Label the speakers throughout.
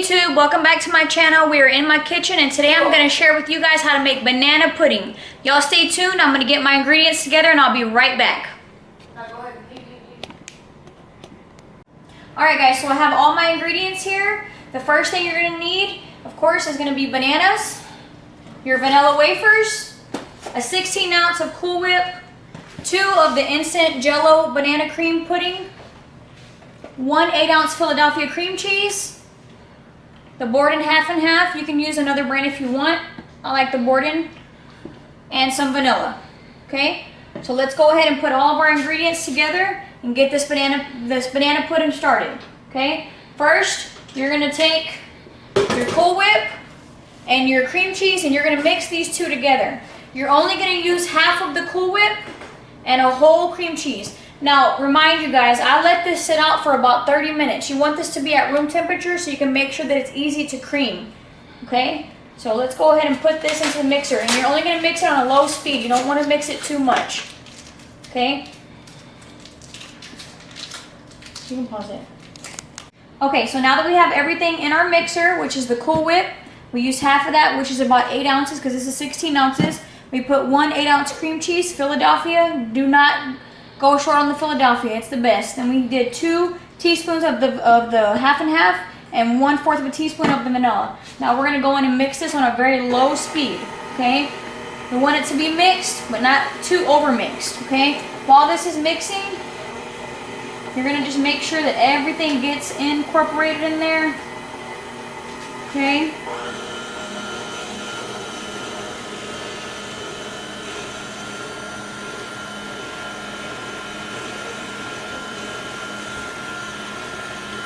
Speaker 1: YouTube, welcome back to my channel. We are in my kitchen and today I'm going to share with you guys how to make banana pudding. Y'all stay tuned. I'm going to get my ingredients together and I'll be right back. Alright guys, so I have all my ingredients here. The first thing you're going to need, of course, is going to be bananas, your vanilla wafers, a 16 ounce of Cool Whip, 2 of the instant Jello banana cream pudding, 1 8-ounce Philadelphia cream cheese, the Borden half and half. You can use another brand if you want. I like the Borden. And some vanilla. Okay? So let's go ahead and put all of our ingredients together and get this banana pudding started. Okay? First, you're going to take your Cool Whip and your cream cheese and you're going to mix these two together. You're only going to use half of the Cool Whip and a whole cream cheese. Now, remind you guys, I let this sit out for about 30 minutes. You want this to be at room temperature so you can make sure that it's easy to cream. Okay? So let's go ahead and put this into the mixer. And you're only going to mix it on a low speed. You don't want to mix it too much. Okay? You can pause it. Okay, so now that we have everything in our mixer, which is the Cool Whip, we use half of that, which is about 8 ounces because this is 16 ounces. We put 1 8-ounce cream cheese, Philadelphia. Do not go short on the Philadelphia, it's the best. And we did 2 teaspoons of the half and half and 1/4 of a teaspoon of the vanilla. Now we're gonna go in and mix this on a very low speed, okay? We want it to be mixed, but not too over mixed, okay? While this is mixing, you're gonna just make sure that everything gets incorporated in there, okay?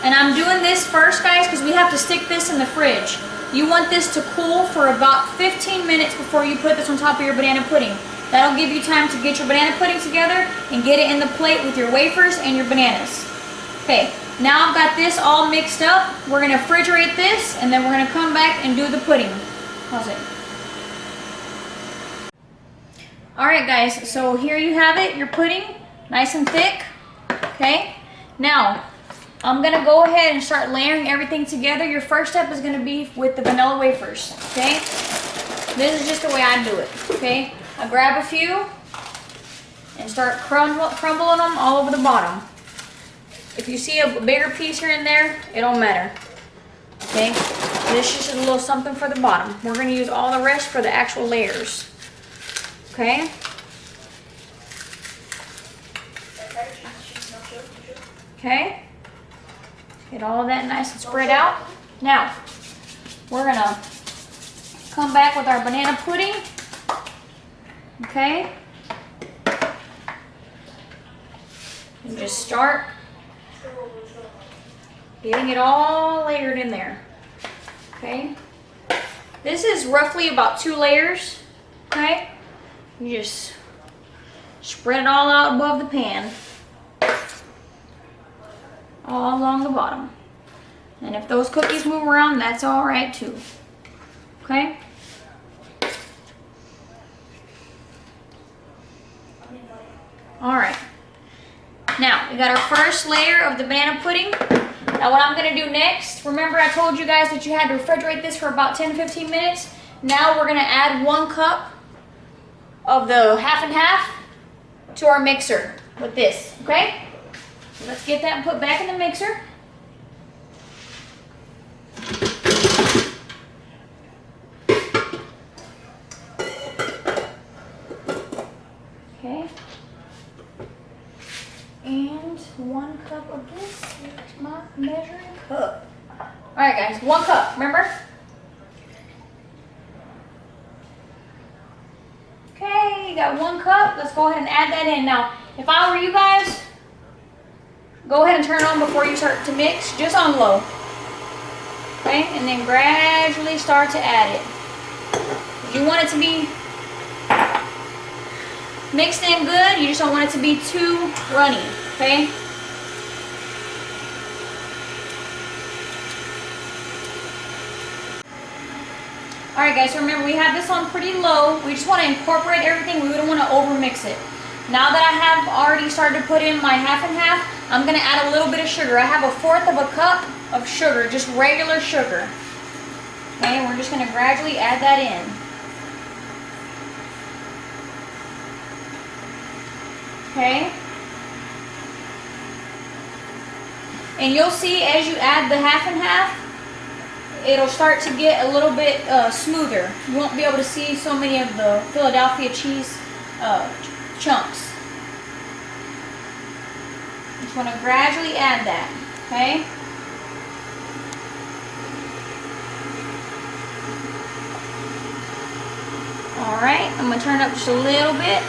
Speaker 1: And I'm doing this first, guys, because we have to stick this in the fridge. You want this to cool for about 15 minutes before you put this on top of your banana pudding. That'll give you time to get your banana pudding together and get it in the plate with your wafers and your bananas. Okay, now I've got this all mixed up. We're going to refrigerate this, and then we're going to come back and do the pudding. Pause it. Alright guys, so here you have it, your pudding, nice and thick. Okay, now I'm going to go ahead and start layering everything together. Your first step is going to be with the vanilla wafers, okay? This is just the way I do it, okay? I grab a few and start crumbling them all over the bottom. If you see a bigger piece here and there, it don't matter, okay? This is just a little something for the bottom. We're going to use all the rest for the actual layers, okay? Okay? Get all of that nice and spread out. Now, we're going to come back with our banana pudding. Okay? And just start getting it all layered in there. Okay? This is roughly about 2 layers. Okay? You just spread it all out above the pan, all along the bottom. And if those cookies move around, that's all right too. Okay? All right. Now, we got our first layer of the banana pudding. Now what I'm going to do next, remember I told you guys that you had to refrigerate this for about 10 to 15 minutes. Now we're going to add 1 cup of the half and half to our mixer with this, okay? Let's get that put back in the mixer. Okay. And 1 cup of this. Here's my measuring cup. Alright guys, 1 cup, remember? Okay, you got 1 cup. Let's go ahead and add that in. Now, if I were you guys, go ahead and turn it on before you start to mix, just on low. Okay, and then gradually start to add it. You want it to be mixed in good, you just don't want it to be too runny, okay? Alright guys, so remember we have this on pretty low. We just want to incorporate everything. We don't want to over mix it. Now that I have already started to put in my half and half, I'm going to add a little bit of sugar. I have 1/4 of a cup of sugar, just regular sugar. Okay, we're just going to gradually add that in. Okay. And you'll see as you add the half and half, it'll start to get a little bit smoother. You won't be able to see so many of the Philadelphia cheese chunks. Just want to gradually add that, okay? All right, I'm going to turn it up just a little bit.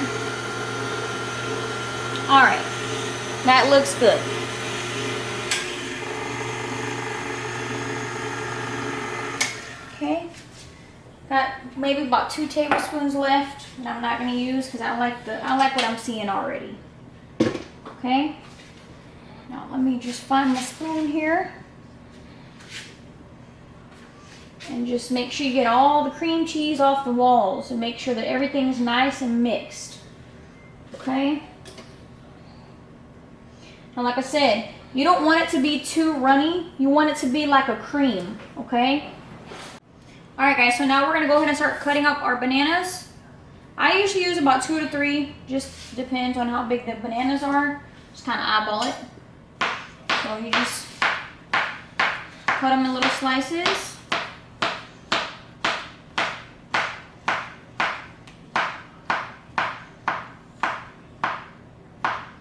Speaker 1: All right, that looks good. Okay, got maybe about 2 tablespoons left that I'm not going to use because I like what I'm seeing already. Okay, now let me just find my spoon here and just make sure you get all the cream cheese off the walls and make sure that everything's nice and mixed. Okay. Now, like I said, you don't want it to be too runny. You want it to be like a cream. Okay. Alright guys, so now we're going to go ahead and start cutting up our bananas. I usually use about 2 to 3, just depends on how big the bananas are. Just kind of eyeball it. So you just cut them in little slices.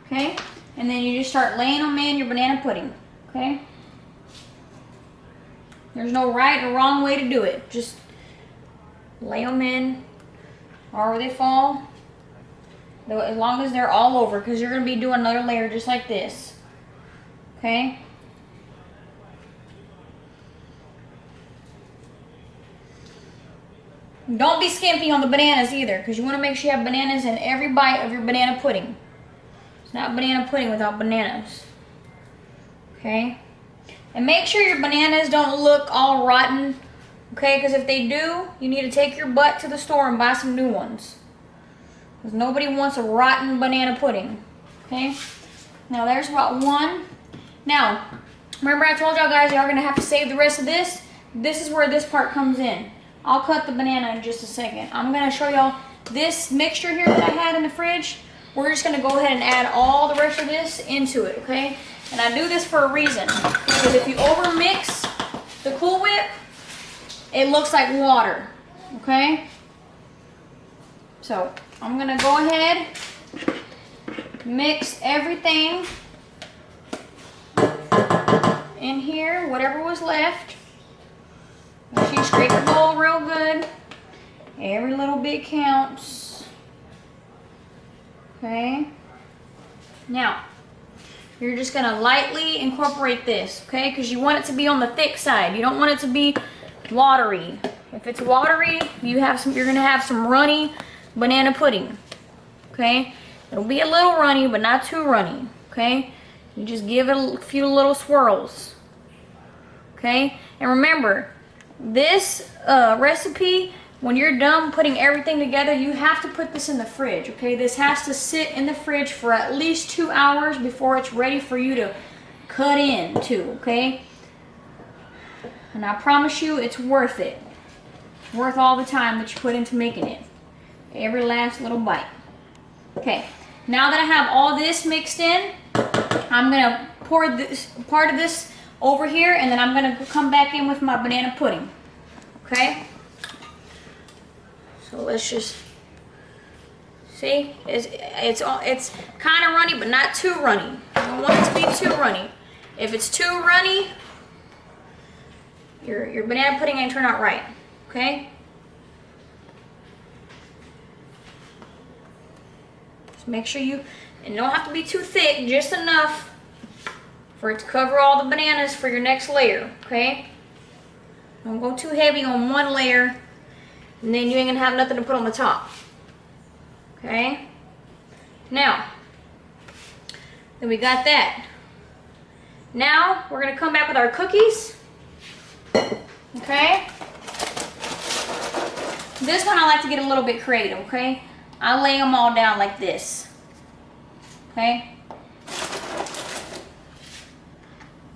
Speaker 1: Okay, and then you just start laying them in your banana pudding. Okay. There's no right or wrong way to do it. Just lay them in however they fall. As long as they're all over, because you're going to be doing another layer just like this. Okay? Don't be skimpy on the bananas either, because you want to make sure you have bananas in every bite of your banana pudding. It's not banana pudding without bananas. Okay? And make sure your bananas don't look all rotten, okay? Because if they do, you need to take your butt to the store and buy some new ones. Because nobody wants a rotten banana pudding, okay? Now there's about 1. Now, remember I told y'all guys y'all are going to have to save the rest of this? This is where this part comes in. I'll cut the banana in just a second. I'm going to show y'all this mixture here that I had in the fridge. We're just going to go ahead and add all the rest of this into it, okay? And I do this for a reason, because if you overmix the Cool Whip, it looks like water, okay? So I'm gonna go ahead, mix everything in here, whatever was left. Make sure you scrape the bowl real good. Every little bit counts. Okay. Now, you're just going to lightly incorporate this, okay? Because you want it to be on the thick side. You don't want it to be watery. If it's watery, you're going to have some runny banana pudding, okay? It'll be a little runny, but not too runny, okay? You just give it a few little swirls, okay? And remember, this recipe, when you're done putting everything together, you have to put this in the fridge, okay? This has to sit in the fridge for at least 2 hours before it's ready for you to cut into, okay? And I promise you, it's worth it. It's worth all the time that you put into making it. Every last little bite. Okay, now that I have all this mixed in, I'm gonna pour this part of this over here, and then I'm gonna come back in with my banana pudding, okay? So let's just see. It's kind of runny, but not too runny. I don't want it to be too runny. If it's too runny, your banana pudding ain't turn out right. Okay. Just make sure it don't have to be too thick, just enough for it to cover all the bananas for your next layer. Okay. Don't go too heavy on one layer, and then you ain't gonna have nothing to put on the top. Okay? Now, then we got that. Now, we're gonna come back with our cookies. Okay? This one I like to get a little bit creative, okay? I lay them all down like this. okay?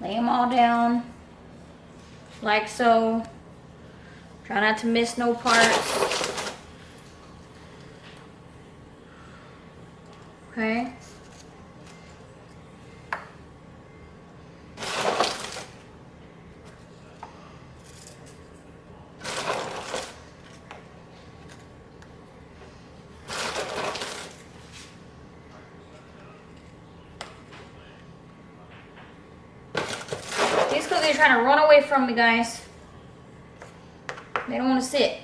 Speaker 1: Lay them all down, like so. Try not to miss no parts. Okay. These cookies are trying to run away from me, guys. They don't want to sit.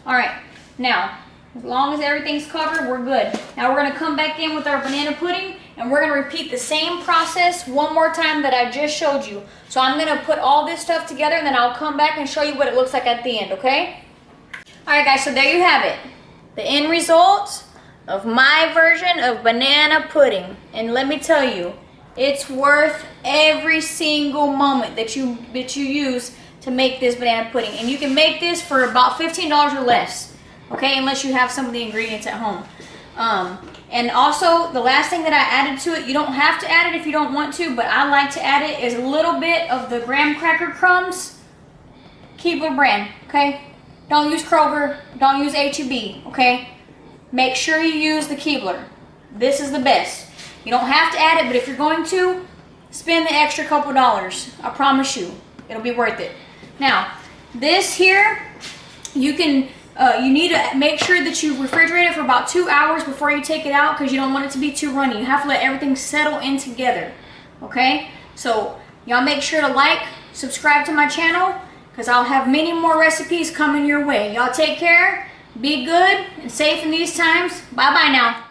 Speaker 1: Alright, now, as long as everything's covered, we're good. Now we're going to come back in with our banana pudding, and we're going to repeat the same process one more time that I just showed you. So I'm going to put all this stuff together, and then I'll come back and show you what it looks like at the end, okay? Alright guys, so there you have it. The end result of my version of banana pudding. And let me tell you, it's worth every single moment that you use to make this banana pudding. And you can make this for about $15 or less, okay, unless you have some of the ingredients at home. And also, the last thing that I added to it, you don't have to add it if you don't want to, but I like to add it, is a little bit of the graham cracker crumbs, Keebler brand, okay? Don't use Kroger, don't use H-E-B, okay? Make sure you use the Keebler. This is the best. You don't have to add it, but if you're going to, spend the extra couple dollars. I promise you, it'll be worth it. Now, this here, you need to make sure that you refrigerate it for about 2 hours before you take it out, because you don't want it to be too runny. You have to let everything settle in together, okay? So, y'all make sure to like, subscribe to my channel, because I'll have many more recipes coming your way. Y'all take care, be good, and safe in these times. Bye-bye now.